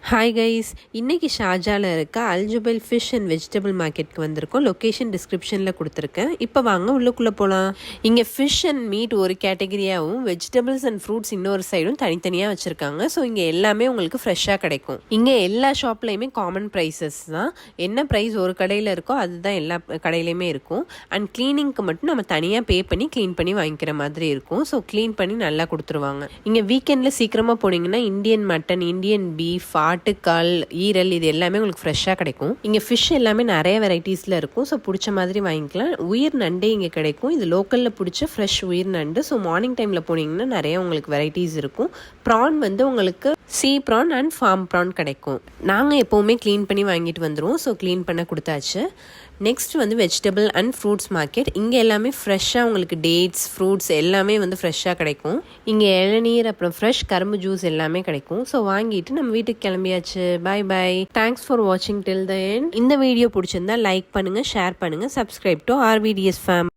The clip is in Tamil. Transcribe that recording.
ஹாய் கைஸ், இன்றைக்கி ஷார்ஜாவில் இருக்க அல்ஜுபைல் ஃபிஷ் அண்ட் வெஜிடபிள் மார்க்கெட்டுக்கு வந்திருக்கோம். லொக்கேஷன் டிஸ்கிரிப்ஷனில் கொடுத்துருக்கேன். இப்போ வாங்க உள்ளுக்குள்ளே போகலாம். இங்கே ஃபிஷ் அண்ட் மீட் ஒரு கேட்டகரியாகவும் வெஜிடபிள்ஸ் அண்ட் ஃப்ரூட்ஸ் இன்னொரு சைடும் தனித்தனியாக வச்சுருக்காங்க. ஸோ இங்கே எல்லாமே உங்களுக்கு ஃப்ரெஷ்ஷாக கிடைக்கும். இங்கே எல்லா ஷாப்லேயுமே காமன் ப்ரைஸஸ் தான். என்ன ப்ரைஸ் ஒரு கடையில் இருக்கோ அதுதான் எல்லா கடையிலையுமே இருக்கும். அண்ட் க்ளீனிங்க்கு மட்டும் நம்ம தனியாக பே பண்ணி க்ளீன் பண்ணி வாங்கிக்கிற மாதிரி இருக்கும். ஸோ க்ளீன் பண்ணி நல்லா கொடுத்துருவாங்க. இங்கே வீக்கெண்டில் சீக்கிரமாக போனீங்கன்னா இந்தியன் மட்டன், இந்தியன் பீஃப், ஆட்டுக்கால், ஈரல் இது எல்லாமே உங்களுக்கு ஃப்ரெஷ்ஷாக கிடைக்கும். இங்கே ஃபிஷ் எல்லாமே நிறைய வெரைட்டிஸில் இருக்கும். ஸோ பிடிச்ச மாதிரி வாங்கிக்கலாம். உயிர் நண்டே இங்கே கிடைக்கும். இது லோக்கலில் பிடிச்ச ஃப்ரெஷ் உயிர் நண்டு. ஸோ மார்னிங் டைமில் போனீங்கன்னா நிறைய உங்களுக்கு வெரைட்டிஸ் இருக்கும். ப்ரான் வந்து உங்களுக்கு சீ ப்ரான் அண்ட் ஃபார்ம் ப்ரான் கிடைக்கும். நாங்கள் எப்போவுமே க்ளீன் பண்ணி வாங்கிட்டு வந்துடுவோம். ஸோ க்ளீன் பண்ண கொடுத்தாச்சு. நெக்ஸ்ட் வந்து வெஜிடபிள் அண்ட் ஃப்ரூட்ஸ் மார்க்கெட். இங்கே எல்லாமே ஃப்ரெஷ்ஷாக உங்களுக்கு டேட்ஸ், ஃப்ரூட்ஸ் எல்லாமே வந்து ஃப்ரெஷ்ஷாக கிடைக்கும். இங்கே இளநீர், அப்புறம் ஃப்ரெஷ் கரும்பு ஜூஸ் எல்லாமே கிடைக்கும். ஸோ வாங்கிட்டு நம்ம வீட்டுக்கு கிளம்பியாச்சு. பாய் பாய். தேங்க்ஸ் ஃபார் வாட்சிங் டில் த எண்ட். இந்த வீடியோ பிடிச்சிருந்தா லைக் பண்ணுங்கள், ஷேர் பண்ணுங்கள், சப்ஸ்கிரைப் டு RVDS ஃபேம்.